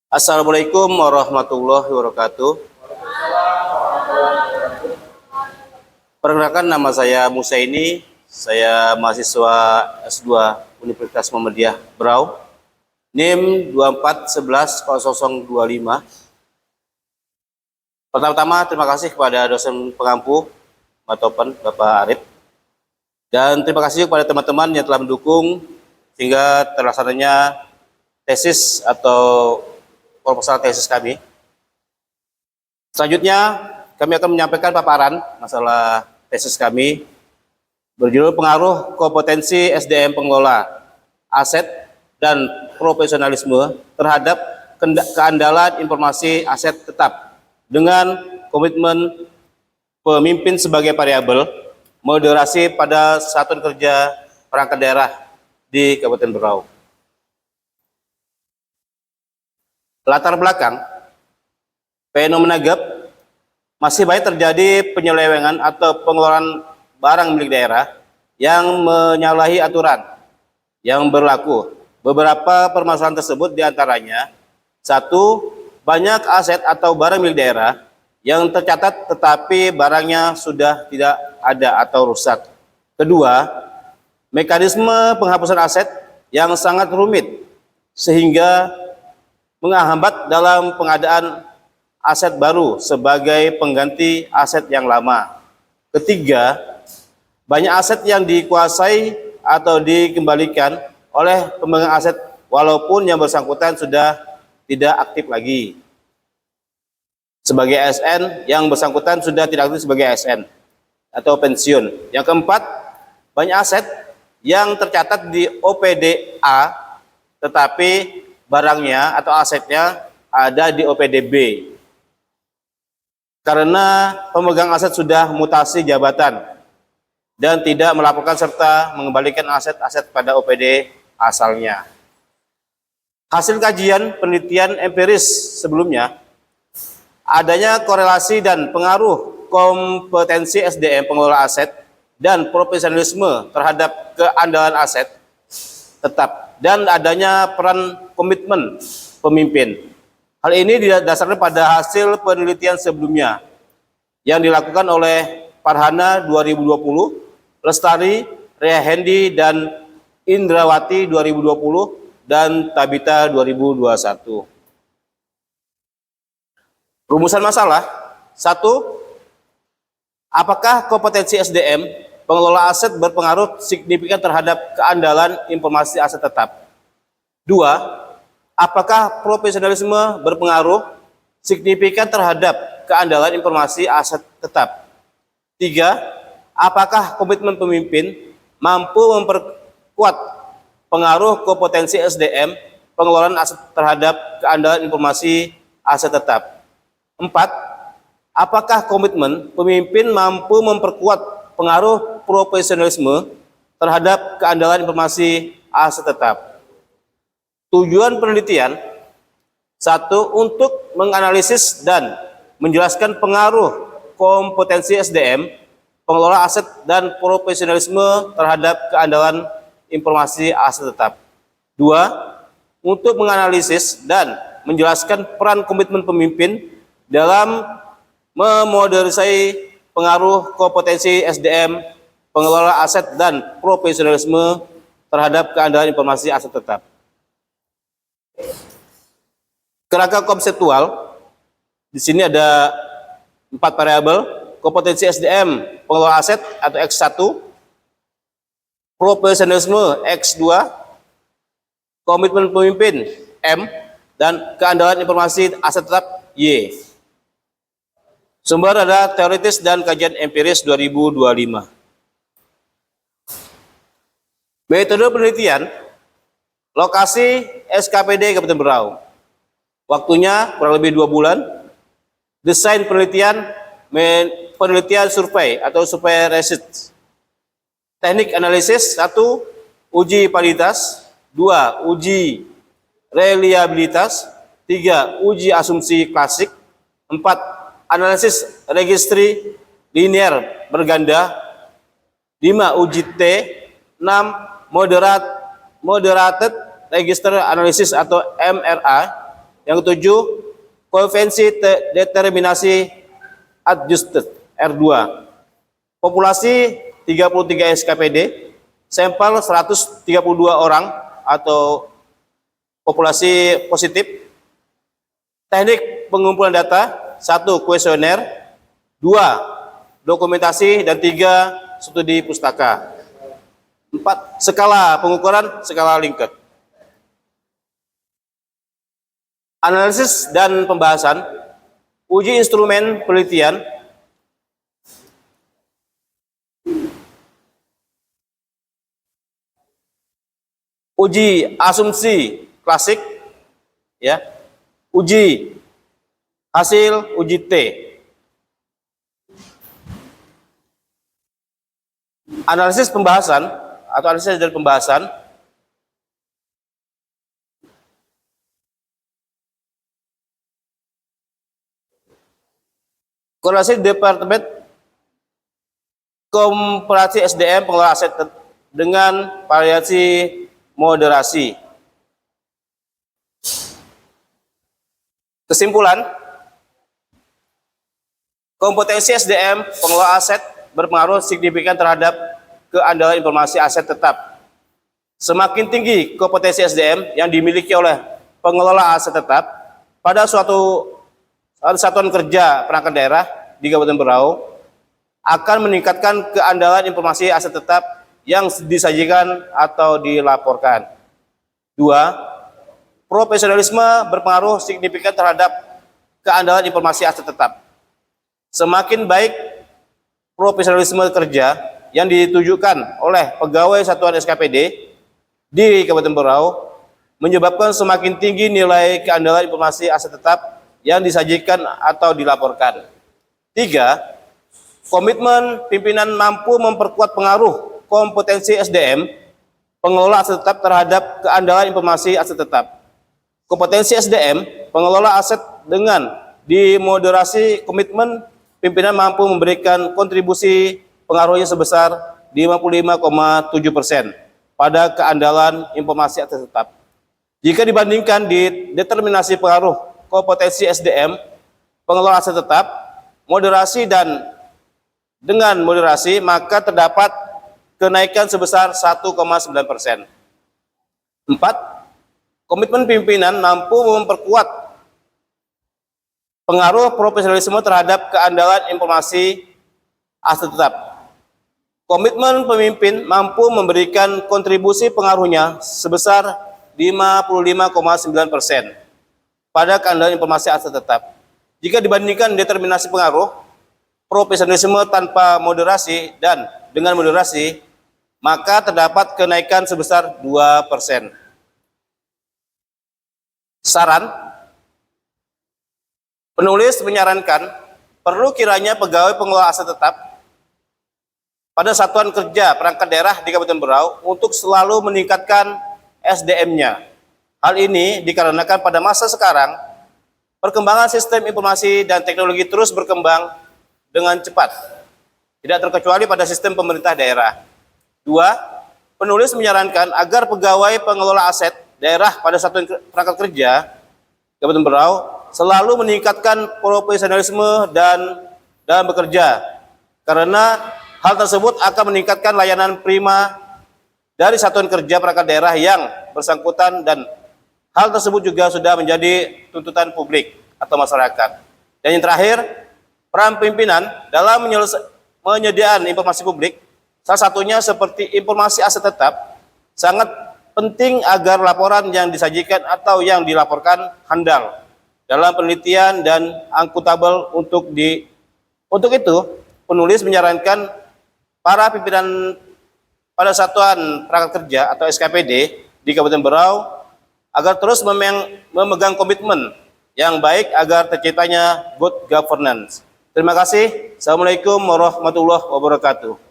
Assalamualaikum warahmatullahi wabarakatuh. Perkenalkan, nama saya Musaini. Saya mahasiswa S2 Universitas Muhammadiyah Berau. NIM 24110025. Pertama-tama terima kasih kepada dosen pengampu Pak Topan, Bapak Arif. Dan terima kasih kepada teman-teman yang telah mendukung sehingga terlaksananya tesis atau proposal tesis kami. Selanjutnya, kami akan menyampaikan paparan masalah tesis kami berjudul pengaruh kompetensi SDM pengelola aset dan profesionalisme terhadap keandalan informasi aset tetap dengan komitmen pemimpin sebagai variabel moderasi pada satuan kerja perangkat daerah di Kabupaten Berau. Latar belakang, fenomena GAP masih banyak terjadi penyelewengan atau pengeluaran barang milik daerah yang menyalahi aturan yang berlaku. Beberapa permasalahan tersebut diantaranya: satu, banyak aset atau barang milik daerah yang tercatat tetapi barangnya sudah tidak ada atau rusak. Kedua, mekanisme penghapusan aset yang sangat rumit sehingga menghambat dalam pengadaan aset baru sebagai pengganti aset yang lama. Ketiga, banyak aset yang dikuasai atau dikembalikan oleh pemegang aset walaupun yang bersangkutan sudah tidak aktif lagi sebagai ASN, yang bersangkutan sudah tidak aktif sebagai ASN atau pensiun. Yang keempat, banyak aset yang tercatat di OPDA tetapi barangnya atau asetnya ada di OPDB karena pemegang aset sudah mutasi jabatan dan tidak melaporkan serta mengembalikan aset-aset pada OPD asalnya. Hasil kajian penelitian empiris sebelumnya, adanya korelasi dan pengaruh kompetensi SDM pengelola aset dan profesionalisme terhadap keandalan aset tetap dan adanya peran komitmen pemimpin. Hal ini didasarkan pada hasil penelitian sebelumnya yang dilakukan oleh Farhana 2020, Lestari, Rea Hendi, dan Indrawati 2020, dan Tabita 2021. Rumusan masalah: 1. Apakah kompetensi SDM pengelola aset berpengaruh signifikan terhadap keandalan informasi aset tetap? 2. Apakah profesionalisme berpengaruh signifikan terhadap keandalan informasi aset tetap? 3. Apakah komitmen pemimpin mampu memperkuat pengaruh kompetensi SDM pengelolaan aset terhadap keandalan informasi aset tetap? 4. Apakah komitmen pemimpin mampu memperkuat pengaruh profesionalisme terhadap keandalan informasi aset tetap? Tujuan penelitian: 1. Untuk menganalisis dan menjelaskan pengaruh kompetensi SDM pengelola aset dan profesionalisme terhadap keandalan informasi aset tetap. 2. Untuk menganalisis dan menjelaskan peran komitmen pemimpin dalam memodernisasi pengaruh kompetensi SDM pengelola aset dan profesionalisme terhadap keandalan informasi aset tetap. Kerangka konseptual, di sini ada 4 variabel: kompetensi SDM pengelola aset atau X1, profesionalisme X2, komitmen pemimpin M, dan keandalan informasi aset tetap Y. Sumber ada teoritis dan kajian empiris 2025. Metode penelitian: lokasi SKPD Kabupaten Berau. Waktunya kurang lebih 2 bulan. Desain penelitian survei atau survei research. Teknik analisis: 1. Uji validitas. 2. Uji reliabilitas. 3. Uji asumsi klasik. 4. Analisis registry linear berganda. 5. Uji T. 6. Moderated Register Analysis atau MRA. Yang ketujuh, koefisien determinasi adjusted R2. Populasi 33 SKPD, sampel 132 orang atau populasi positif. Teknik pengumpulan data, 1. Kuesioner, 2. Dokumentasi, dan 3. Studi pustaka. 4. Skala pengukuran, skala Likert. Analisis dan pembahasan, uji instrumen penelitian, uji asumsi klasik, ya, uji hasil, uji T. Analisis pembahasan atau analisis dan pembahasan, korelasi Departemen Komparasi SDM pengelola aset dengan variasi moderasi. Kesimpulan, kompetensi SDM pengelola aset berpengaruh signifikan terhadap keandalan informasi aset tetap. Semakin tinggi kompetensi SDM yang dimiliki oleh pengelola aset tetap pada suatu satuan kerja perangkat daerah di Kabupaten Berau, akan meningkatkan keandalan informasi aset tetap yang disajikan atau dilaporkan. 2. Profesionalisme berpengaruh signifikan terhadap keandalan informasi aset tetap. Semakin baik profesionalisme kerja yang ditujukan oleh pegawai satuan SKPD di Kabupaten Berau menyebabkan semakin tinggi nilai keandalan informasi aset tetap yang disajikan atau dilaporkan. 3. Komitmen pimpinan mampu memperkuat pengaruh kompetensi SDM pengelola aset tetap terhadap keandalan informasi aset tetap. Kompetensi SDM pengelola aset dengan dimoderasi komitmen pimpinan mampu memberikan kontribusi pengaruhnya sebesar 55,7% pada keandalan informasi aset tetap. Jika dibandingkan di determinasi pengaruh kompetensi SDM pengelola aset tetap, moderasi dan dengan moderasi, maka terdapat kenaikan sebesar 1,9%. 4. Komitmen pimpinan mampu memperkuat pengaruh profesionalisme terhadap keandalan informasi aset tetap. Komitmen pemimpin mampu memberikan kontribusi pengaruhnya sebesar 55,9% pada keandalan informasi aset tetap. Jika dibandingkan determinasi pengaruh, profesionalisme tanpa moderasi dan dengan moderasi, maka terdapat kenaikan sebesar 2%. Saran, penulis menyarankan perlu kiranya pegawai pengelola aset tetap pada satuan kerja perangkat daerah di Kabupaten Berau untuk selalu meningkatkan SDM-nya. Hal ini dikarenakan pada masa sekarang, perkembangan sistem informasi dan teknologi terus berkembang dengan cepat, tidak terkecuali pada sistem pemerintah daerah. 2. Penulis menyarankan agar pegawai pengelola aset daerah pada satuan perangkat kerja Kabupaten Berau selalu meningkatkan profesionalisme dan dalam bekerja, karena hal tersebut akan meningkatkan layanan prima dari satuan kerja perangkat daerah yang bersangkutan, dan hal tersebut juga sudah menjadi tuntutan publik atau masyarakat. Dan yang terakhir, peran pimpinan dalam penyediaan informasi publik, salah satunya seperti informasi aset tetap, sangat penting agar laporan yang disajikan atau yang dilaporkan handal dalam penelitian dan akuntabel. Untuk itu, penulis menyarankan para pimpinan pada satuan perangkat kerja atau SKPD di Kabupaten Berau agar terus memegang komitmen yang baik agar terciptanya good governance. Terima kasih. Assalamualaikum warahmatullahi wabarakatuh.